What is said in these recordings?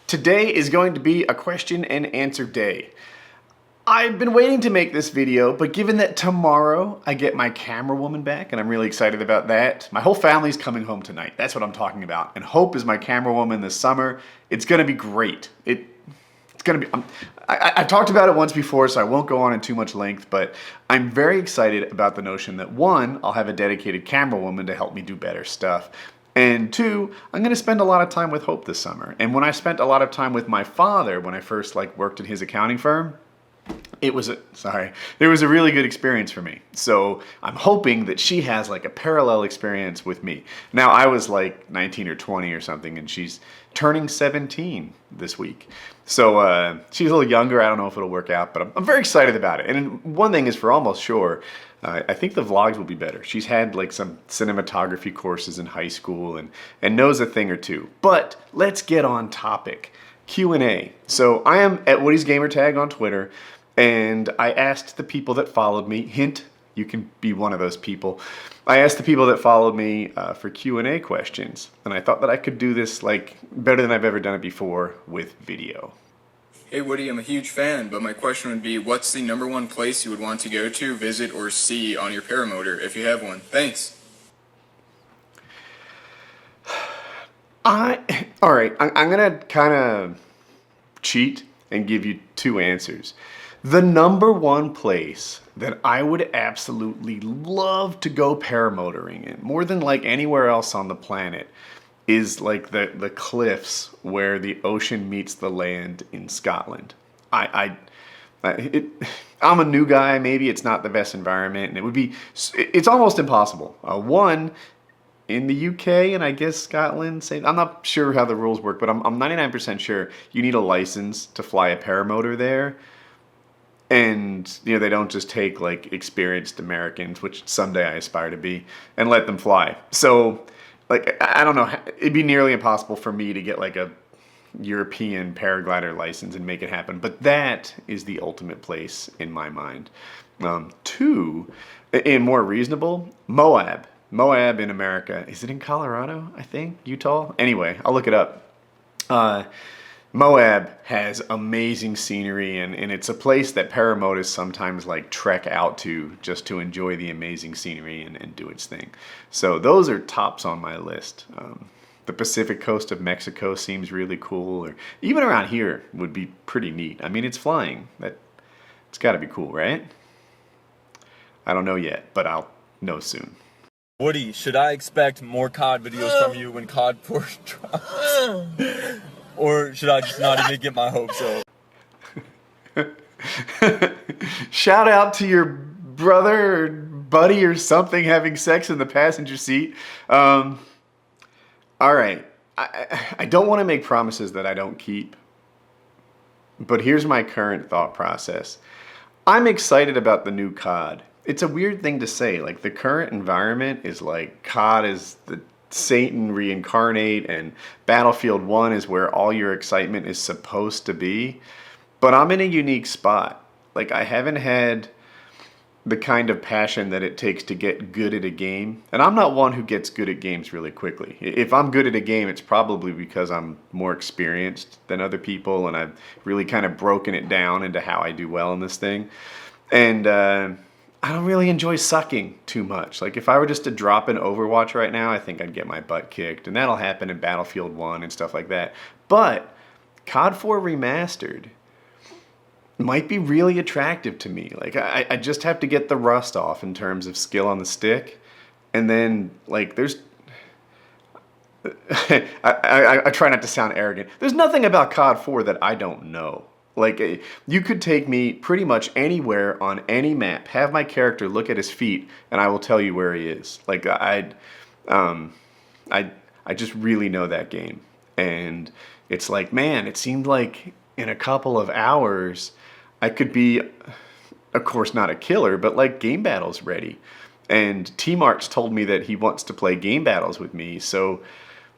Today is going to be a question and answer day. I've been waiting to make this video, but given that tomorrow I get my camera woman back, and I'm really excited about that. My whole family's coming home tonight. That's what I'm talking about. And Hope is my camera woman this summer. It's gonna be great. It's gonna be, I've talked about it once before, so I won't go on in too much length, but I'm very excited about the notion that one, I'll have a dedicated camera woman to help me do better stuff. And two, I'm gonna spend a lot of time with Hope this summer. And when I spent a lot of time with my father, when I first worked in his accounting firm, it was a really good experience for me. So I'm hoping that she has like a parallel experience with me. Now I was like 19 or 20 or something, and she's turning 17 this week. So she's a little younger. I don't know if it'll work out, but I'm very excited about it. And one thing is for almost sure, I think the vlogs will be better. She's had like some cinematography courses in high school and knows a thing or two. But let's get on topic. Q&A. So I am at Woody's Gamertag on Twitter, and I asked the people that followed me, hint, you can be one of those people. I asked the people that followed me for Q&A questions, and I thought that I could do this like better than I've ever done it before with video. Hey Woody, I'm a huge fan, but my question would be, what's the #1 place you would want to go to, visit, or see on your paramotor, if you have one? Thanks. Alright, I'm gonna kind of cheat and give you two answers. The #1 place that I would absolutely love to go paramotoring in, more than like anywhere else on the planet, is like the cliffs where the ocean meets the land in Scotland. I'm a new guy, maybe it's not the best environment, and it's almost impossible. One, in the UK and I guess Scotland, I'm not sure how the rules work, but I'm 99% sure you need a license to fly a paramotor there. And, you know, they don't just take like experienced Americans, which someday I aspire to be, and let them fly. So, like, I don't know, it'd be nearly impossible for me to get like a European paraglider license and make it happen. But that is the ultimate place in my mind. Two, and more reasonable, Moab. Moab in America. Is it in Colorado, I think? Utah? Anyway, I'll look it up. Moab has amazing scenery, and it's a place that paramotorists sometimes like trek out to just to enjoy the amazing scenery and do its thing. So those are tops on my list. The Pacific coast of Mexico seems really cool, or even around here would be pretty neat. I mean, it's flying. It's got to be cool, right? I don't know yet, but I'll know soon. Woody, should I expect more COD videos from you when COD 4 drops? Or should I just not even get my hopes up? Shout out to your brother or buddy or something having sex in the passenger seat. All right. I don't want to make promises that I don't keep, but here's my current thought process. I'm excited about the new COD. It's a weird thing to say. Like, the current environment is like COD is the Satan reincarnate, and Battlefield 1 is where all your excitement is supposed to be. But I'm in a unique spot. Like, I haven't had the kind of passion that it takes to get good at a game. And I'm not one who gets good at games really quickly. If I'm good at a game, it's probably because I'm more experienced than other people, and I've really kind of broken it down into how I do well in this thing. And I don't really enjoy sucking too much. Like, if I were just to drop in Overwatch right now, I think I'd get my butt kicked. And that'll happen in Battlefield 1 and stuff like that. But COD 4 Remastered might be really attractive to me. Like, I just have to get the rust off in terms of skill on the stick. And then, like, there's... I try not to sound arrogant. There's nothing about COD 4 that I don't know. Like, you could take me pretty much anywhere on any map, have my character look at his feet, and I will tell you where he is. Like, I just really know that game. And it's like, man, it seemed like in a couple of hours, I could be, of course, not a killer, but like game battles ready. And T-March told me that he wants to play game battles with me, so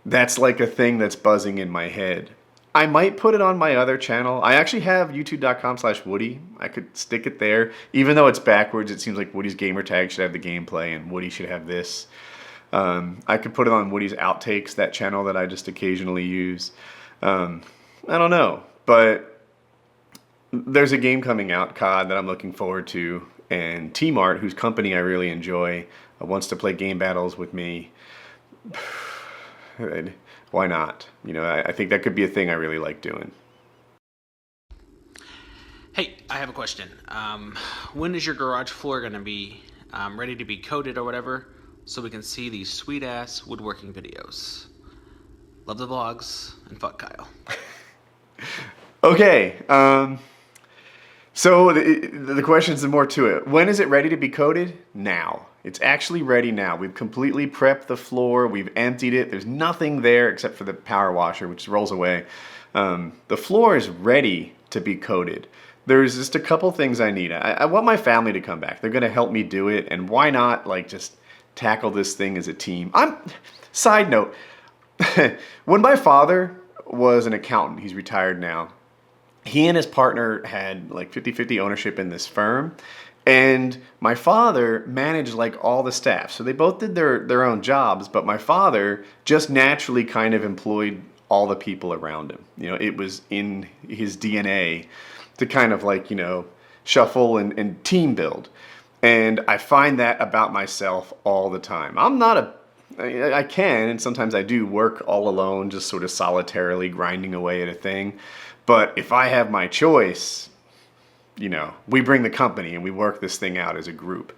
that's like a thing that's buzzing in my head. I might put it on my other channel. I actually have youtube.com/Woody. I could stick it there. Even though it's backwards, it seems like Woody's Gamertag should have the gameplay and Woody should have this. I could put it on Woody's Outtakes, that channel that I just occasionally use. I don't know, but there's a game coming out, COD, that I'm looking forward to, and T-Mart, whose company I really enjoy, wants to play game battles with me. Why not? You know, I think that could be a thing I really like doing. Hey, I have a question. When is your garage floor going to be ready to be coated or whatever, so we can see these sweet-ass woodworking videos? Love the vlogs, and fuck Kyle. Okay, so the question's more to it. When is it ready to be coated? Now. It's actually ready now. We've completely prepped the floor. We've emptied it. There's nothing there except for the power washer, which rolls away. The floor is ready to be coated. There's just a couple things I need. I want my family to come back. They're going to help me do it, and why not, like, just tackle this thing as a team? Side note, when my father was an accountant, he's retired now, he and his partner had like 50-50 ownership in this firm, and my father managed like all the staff. So they both did their own jobs, but my father just naturally kind of employed all the people around him. You know, it was in his DNA to kind of like, you know, shuffle and team build. And I find that about myself all the time. I can, and sometimes I do, work all alone, just sort of solitarily grinding away at a thing. But if I have my choice, you know, we bring the company and we work this thing out as a group.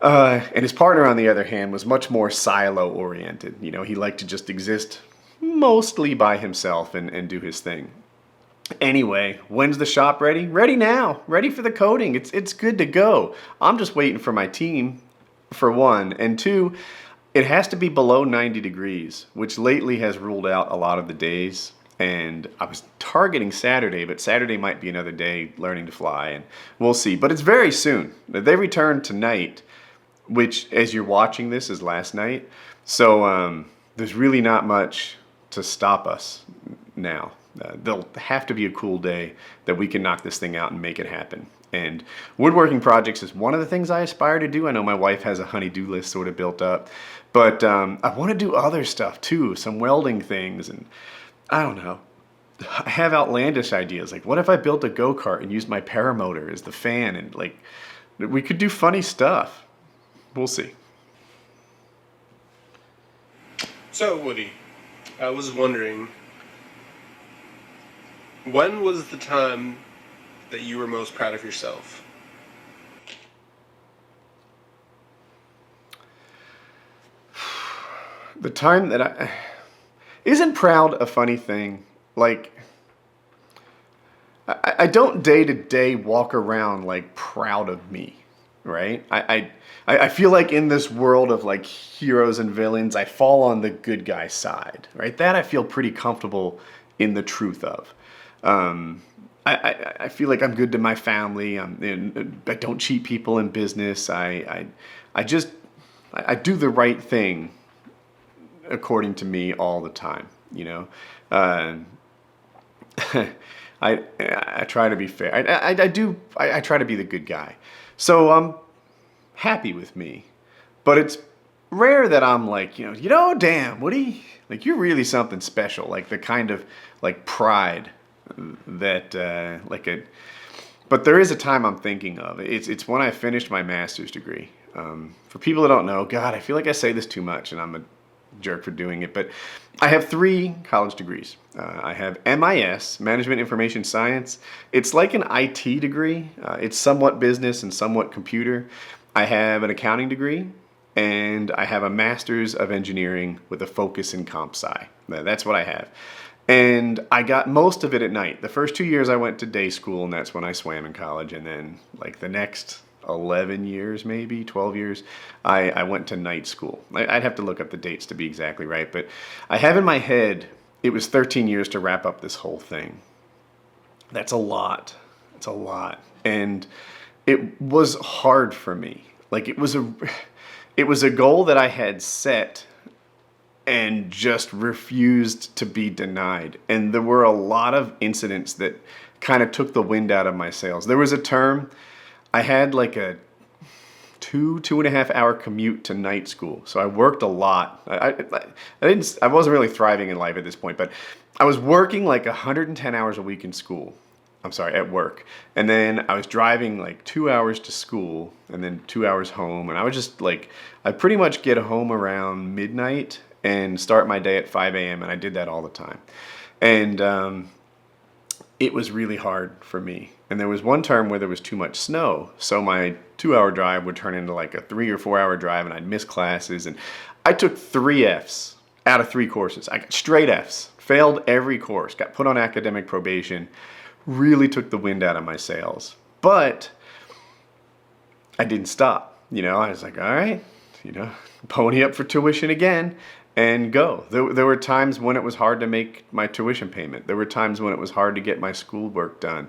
And his partner, on the other hand, was much more silo-oriented. You know, he liked to just exist mostly by himself and do his thing. Anyway, when's the shop ready? Ready now. Ready for the coating. It's good to go. I'm just waiting for my team, for one. And two, it has to be below 90 degrees, which lately has ruled out a lot of the days. And I was targeting Saturday, but Saturday might be another day learning to fly, and we'll see. But it's very soon. They return tonight, which, as you're watching this, is last night. So there's really not much to stop us now. There'll have to be a cool day that we can knock this thing out and make it happen. And woodworking projects is one of the things I aspire to do. I know my wife has a honey-do list sort of built up, but I want to do other stuff too, some welding things, and I don't know. I have outlandish ideas. Like, what if I built a go-kart and used my paramotor as the fan, and like, we could do funny stuff. We'll see. So, Woody, I was wondering, when was the time that you were most proud of yourself? The time that isn't proud a funny thing? Like, I don't day to day walk around like proud of me, right? I feel like in this world of like heroes and villains, I fall on the good guy side, right? That I feel pretty comfortable in the truth of. I feel like I'm good to my family. I don't cheat people in business. I do the right thing according to me all the time, you know. I try to be fair. I try to be the good guy. So I'm happy with me, but it's rare that I'm like, you know, damn, Woody, like you're really something special. Like the kind of like pride that but there is a time I'm thinking of. It's when I finished my master's degree. For people that don't know, God, I feel like I say this too much and I'm a jerk for doing it, but I have 3 college degrees. I have MIS, Management Information Science. It's like an IT degree. It's somewhat business and somewhat computer. I have an accounting degree, and I have a Master's of Engineering with a focus in comp sci. That's what I have. And I got most of it at night. The first 2 years I went to day school, and that's when I swam in college. And then like the next 11 years, maybe 12 years, I went to night school. I'd have to look up the dates to be exactly right, but I have in my head it was 13 years to wrap up this whole thing. That's a lot. It's a lot. And it was hard for me. Like it was a goal that I had set and just refused to be denied. And there were a lot of incidents that kind of took the wind out of my sails. There was a term, I had like a 2.5 hour commute to night school. So I worked a lot. I wasn't really thriving in life at this point, but I was working like 110 hours a week in school. I'm sorry, at work. And then I was driving like 2 hours to school and then 2 hours home. And I was just like, I pretty much get home around midnight and start my day at 5 a.m. And I did that all the time. And it was really hard for me. And there was one term where there was too much snow. So my 2 hour drive would turn into like a 3 or 4 hour drive and I'd miss classes. And I took 3 Fs out of 3 courses. I got straight Fs, failed every course, got put on academic probation, really took the wind out of my sails. But I didn't stop. I was like, all right, pony up for tuition again and go. There were times when it was hard to make my tuition payment. There were times when it was hard to get my schoolwork done.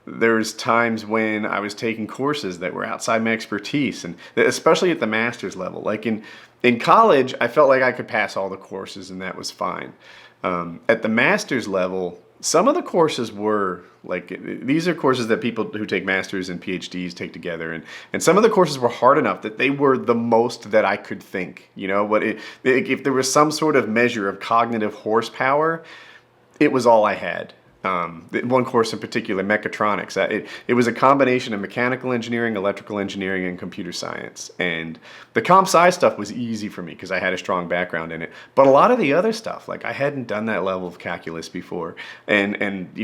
There's times when I was taking courses that were outside my expertise, and especially at the master's level. Like in college, I felt like I could pass all the courses and that was fine. At the master's level, some of the courses were like, these are courses that people who take masters and PhDs take together, and some of the courses were hard enough that they were the most that I could think. If there was some sort of measure of cognitive horsepower, it was all I had. One course in particular, mechatronics, it was a combination of mechanical engineering, electrical engineering, and computer science. And the comp sci stuff was easy for me because I had a strong background in it. But a lot of the other stuff, like I hadn't done that level of calculus before. And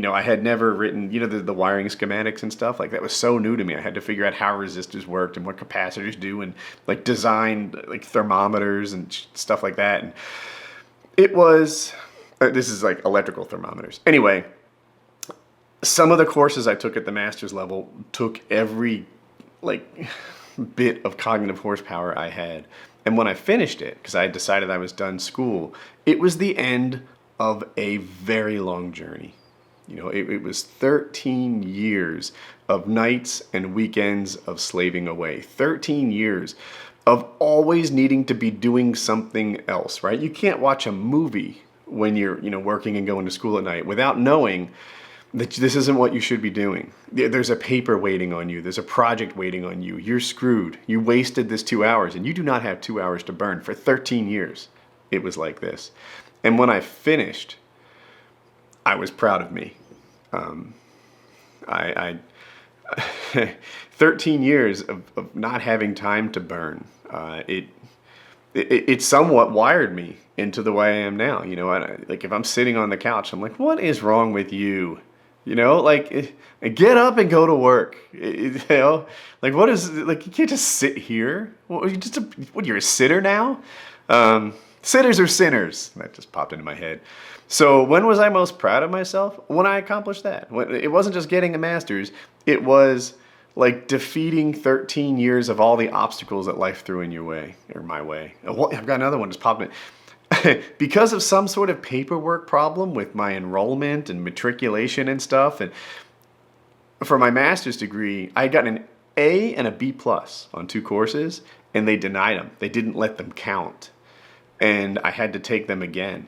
I had never written, the wiring schematics and stuff. Like that was so new to me. I had to figure out how resistors worked and what capacitors do and like design like thermometers and stuff like that. And it was, this is like electrical thermometers. Anyway, some of the courses I took at the master's level took every bit of cognitive horsepower I had. And when I finished it, because I had decided I was done school, it was the end of a very long journey. It was 13 years of nights and weekends of slaving away. 13 years of always needing to be doing something else, right? You can't watch a movie when you're, working and going to school at night without knowing that this isn't what you should be doing. There's a paper waiting on you. There's a project waiting on you. You're screwed. You wasted this 2 hours, and you do not have 2 hours to burn. For 13 years, it was like this. And when I finished, I was proud of me. 13 years of not having time to burn. It somewhat wired me into the way I am now. Like if I'm sitting on the couch, I'm like, what is wrong with you? Get up and go to work. What is, you can't just sit here. You're a sitter now? Sitters are sinners. That just popped into my head. So when was I most proud of myself? When I accomplished that. It wasn't just getting a master's. It was like defeating 13 years of all the obstacles that life threw in your way, or my way. I've got another one just popped in. Because of some sort of paperwork problem with my enrollment and matriculation and stuff, and for my master's degree, I got an A and a B plus on 2 courses, and they denied them. They didn't let them count. And I had to take them again.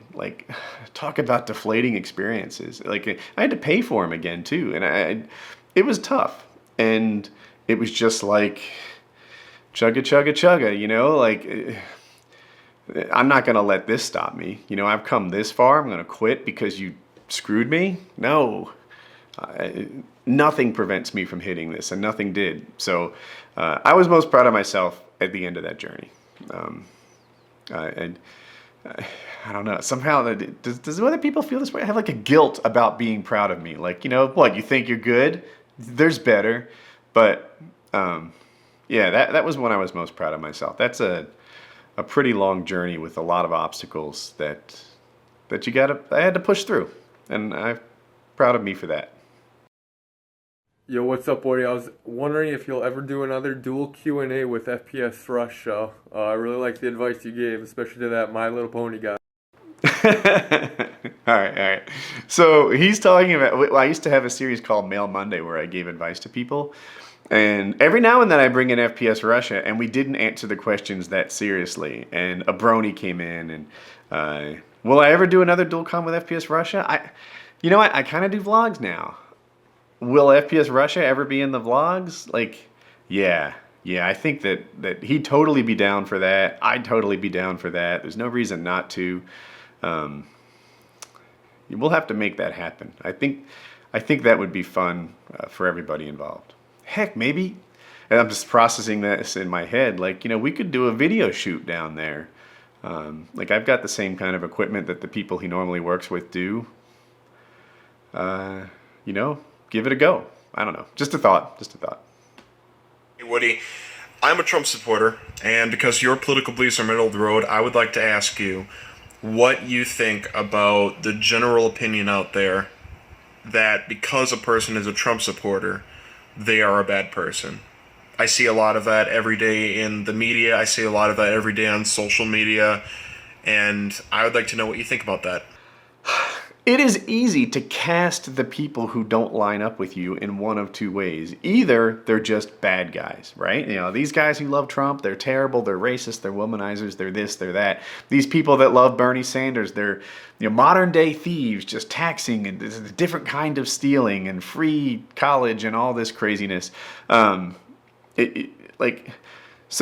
Talk about deflating experiences. I had to pay for them again too. And it was tough. And it was just like, chugga, chugga, chugga, I'm not going to let this stop me. I've come this far. I'm going to quit because you screwed me? No. Nothing prevents me from hitting this, and nothing did. So I was most proud of myself at the end of that journey. I don't know. Somehow, does other people feel this way? I have a guilt about being proud of me. What, you think you're good? There's better. But that was when I was most proud of myself. That's a pretty long journey with a lot of obstacles that I had to push through, and I'm proud of me for that. Yo, what's up, Woody? I was wondering if you'll ever do another dual Q&A with FPS Rush show. I really like the advice you gave, especially to that My Little Pony guy. All right. So he's talking about, I used to have a series called Mail Monday where I gave advice to people. And every now and then I bring in FPS Russia, and we didn't answer the questions that seriously. And a brony came in, and will I ever do another dual com with FPS Russia? I kind of do vlogs now. Will FPS Russia ever be in the vlogs? Yeah, I think that he'd totally be down for that. I'd totally be down for that. There's no reason not to. we'll have to make that happen. I think that would be fun for everybody involved. Heck, maybe, and I'm just processing this in my head, like, we could do a video shoot down there. Like, I've got the same kind of equipment that the people he normally works with do. Give it a go. I don't know. Just a thought. Hey, Woody, I'm a Trump supporter, and because your political beliefs are middle of the road, I would like to ask you what you think about the general opinion out there that because a person is a Trump supporter, they are a bad person. I see a lot of that every day in the media. I see a lot of that every day on social media, and I would like to know what you think about that. It is easy to cast the people who don't line up with you in one of two ways. Either they're just bad guys, right? These guys who love Trump, they're terrible, they're racist, they're womanizers, they're this, they're that. These people that love Bernie Sanders, they're modern day thieves, just taxing, and this is a different kind of stealing and free college and all this craziness. So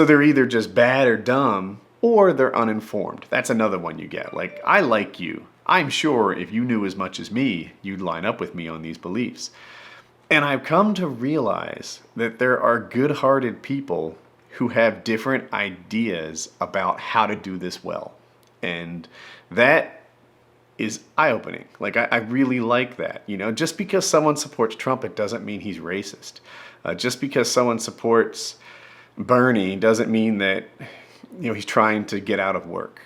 they're either just bad or dumb, or they're uninformed. That's another one you get. Like, I like you. I'm sure if you knew as much as me, you'd line up with me on these beliefs. And I've come to realize that there are good-hearted people who have different ideas about how to do this well. And that is eye-opening. Like, I really like that. Just because someone supports Trump, it doesn't mean he's racist. Just because someone supports Bernie doesn't mean that he's trying to get out of work.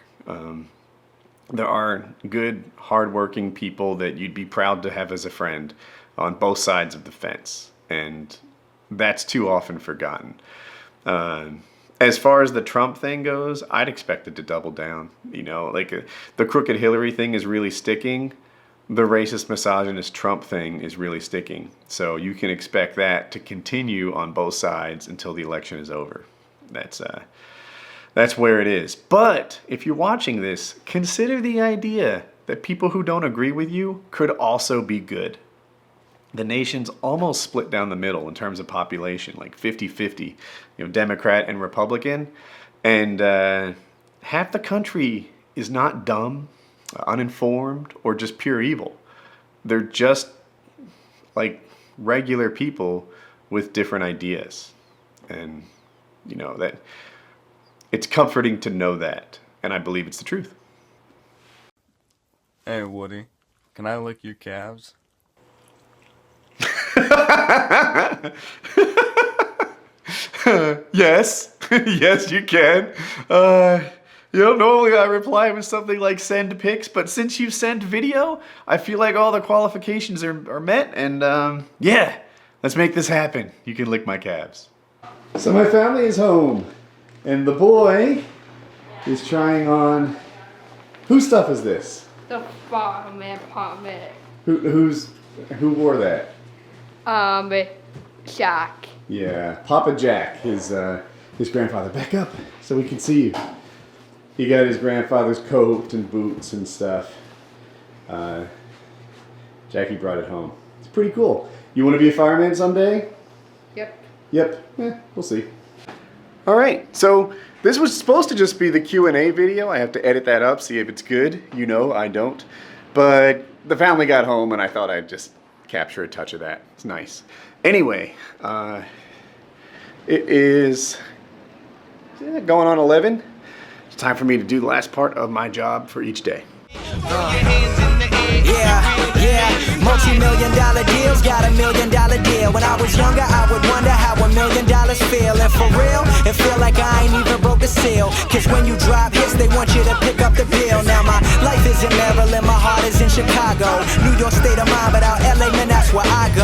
There are good, hardworking people that you'd be proud to have as a friend on both sides of the fence, and that's too often forgotten. As far as the Trump thing goes, I'd expect it to double down. The crooked Hillary thing is really sticking. The racist, misogynist Trump thing is really sticking. So you can expect that to continue on both sides until the election is over. That's where it is. But if you're watching this, consider the idea that people who don't agree with you could also be good. The nation's almost split down the middle in terms of population, like 50-50, Democrat and Republican. And half the country is not dumb, uninformed, or just pure evil. They're just like regular people with different ideas. And, that it's comforting to know that, and I believe it's the truth. Hey, Woody, can I lick your calves? Yes, yes, you can. Normally I reply with something like send pics, but since you sent video, I feel like all the qualifications are met, and yeah, let's make this happen. You can lick my calves. So my family is home. And the boy is trying on. Whose stuff is this? The fireman apartment. Who wore that? Jack. Yeah, Papa Jack, his grandfather. Back up so we can see you. He got his grandfather's coat and boots and stuff. Jackie brought it home. It's pretty cool. You want to be a fireman someday? Yep. We'll see. All right, so this was supposed to just be the Q&A video. I have to edit that up, see if it's good. I don't. But the family got home, and I thought I'd just capture a touch of that. It's nice. Anyway, it is going on 11. It's time for me to do the last part of my job for each day. Multi-million-dollar deals, got $1 million deal. When I was younger, I would wonder how $1 million feel. And for real, it feel like I ain't even broke a seal. Cause when you drop hits, they want you to pick up the bill. Now my life is in Maryland, my heart is in Chicago. New York state of mind, but out LA, man, that's where I go.